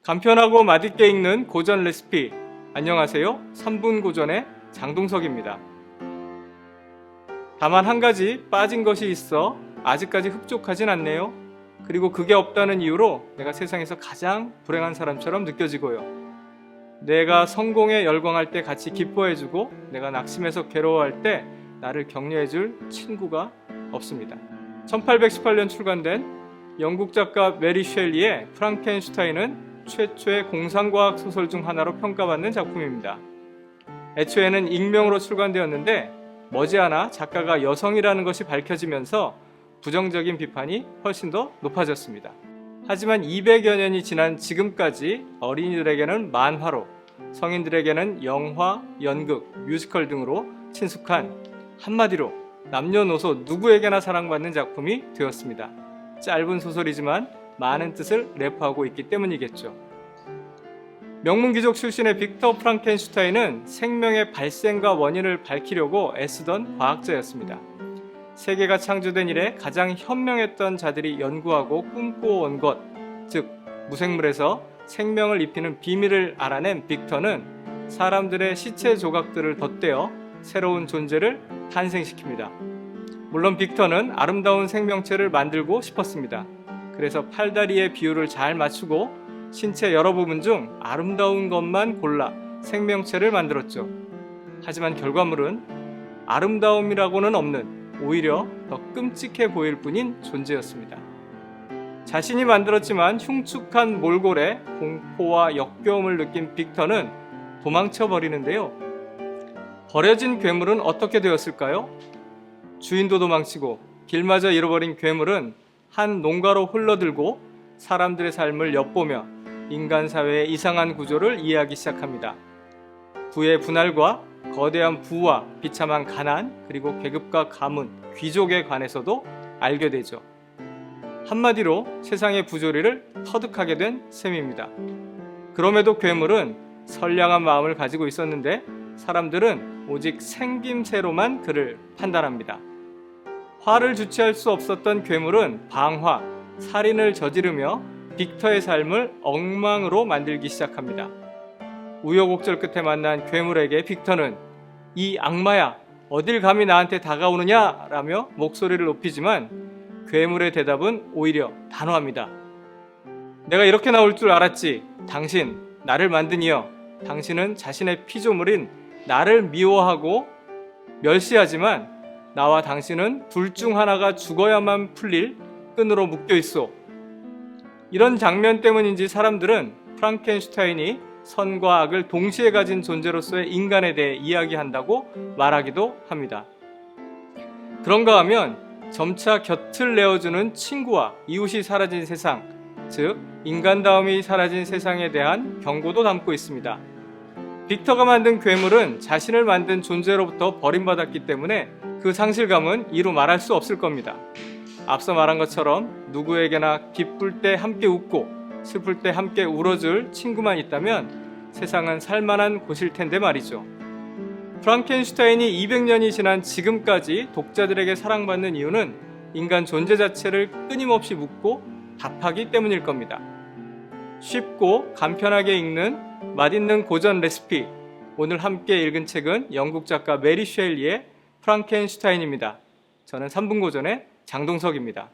간편하고 맛있게 읽는 고전 레시피. 안녕하세요. 3분 고전의 장동석입니다. 다만 한 가지 빠진 것이 있어 아직까지 흡족하진 않네요. 그리고 그게 없다는 이유로 내가 세상에서 가장 불행한 사람처럼 느껴지고요. 내가 성공에 열광할 때 같이 기뻐해주고 내가 낙심해서 괴로워할 때 나를 격려해줄 친구가 없습니다. 1818년 출간된 영국 작가 메리 쉘리의 프랑켄슈타인은 최초의 공상과학 소설 중 하나로 평가받는 작품입니다. 애초에는 익명으로 출간되었는데 머지않아 작가가 여성이라는 것이 밝혀지면서 부정적인 비판이 훨씬 더 높아졌습니다. 하지만 200여 년이 지난 지금까지 어린이들에게는 만화로, 성인들에게는 영화, 연극, 뮤지컬 등으로 친숙한, 한마디로 남녀노소 누구에게나 사랑받는 작품이 되었습니다. 짧은 소설이지만 많은 뜻을 내포하고 있기 때문이겠죠. 명문귀족 출신의 빅터 프랑켄슈타인은 생명의 발생과 원인을 밝히려고 애쓰던 과학자였습니다. 세계가 창조된 이래 가장 현명했던 자들이 연구하고 꿈꿔온 것, 즉 무생물에서 생명을 입히는 비밀을 알아낸 빅터는 사람들의 시체 조각들을 덧대어 새로운 존재를 탄생시킵니다. 물론 빅터는 아름다운 생명체를 만들고 싶었습니다. 그래서 팔다리의 비율을 잘 맞추고 신체 여러 부분 중 아름다운 것만 골라 생명체를 만들었죠. 하지만 결과물은 아름다움이라고는 없는, 오히려 더 끔찍해 보일 뿐인 존재였습니다. 자신이 만들었지만 흉측한 몰골에 공포와 역겨움을 느낀 빅터는 도망쳐 버리는데요. 버려진 괴물은 어떻게 되었을까요? 주인도 도망치고 길마저 잃어버린 괴물은 한 농가로 흘러들고 사람들의 삶을 엿보며 인간 사회의 이상한 구조를 이해하기 시작합니다. 부의 분할과 거대한 부와 비참한 가난, 그리고 계급과 가문, 귀족에 관해서도 알게 되죠. 한마디로 세상의 부조리를 터득하게 된 셈입니다. 그럼에도 괴물은 선량한 마음을 가지고 있었는데 사람들은 오직 생김새로만 그를 판단합니다. 화를 주체할 수 없었던 괴물은 방화, 살인을 저지르며 빅터의 삶을 엉망으로 만들기 시작합니다. 우여곡절 끝에 만난 괴물에게 빅터는 "이 악마야, 어딜 감히 나한테 다가오느냐?" 라며 목소리를 높이지만 괴물의 대답은 오히려 단호합니다. "내가 이렇게 나올 줄 알았지. 당신, 나를 만든 이여. 당신은 자신의 피조물인 나를 미워하고 멸시하지만 나와 당신은 둘 중 하나가 죽어야만 풀릴 끈으로 묶여 있어." 이런 장면 때문인지 사람들은 프랑켄슈타인이 선과 악을 동시에 가진 존재로서의 인간에 대해 이야기한다고 말하기도 합니다. 그런가 하면 점차 곁을 내어주는 친구와 이웃이 사라진 세상, 즉 인간다움이 사라진 세상에 대한 경고도 담고 있습니다. 빅터가 만든 괴물은 자신을 만든 존재로부터 버림받았기 때문에 그 상실감은 이루 말할 수 없을 겁니다. 앞서 말한 것처럼 누구에게나 기쁠 때 함께 웃고 슬플 때 함께 울어줄 친구만 있다면 세상은 살만한 곳일 텐데 말이죠. 프랑켄슈타인이 200년이 지난 지금까지 독자들에게 사랑받는 이유는 인간 존재 자체를 끊임없이 묻고 답하기 때문일 겁니다. 쉽고 간편하게 읽는 맛있는 고전 레시피. 오늘 함께 읽은 책은 영국 작가 메리 쉘리의 프랑켄슈타인입니다. 저는 3분 고전의 장동석입니다.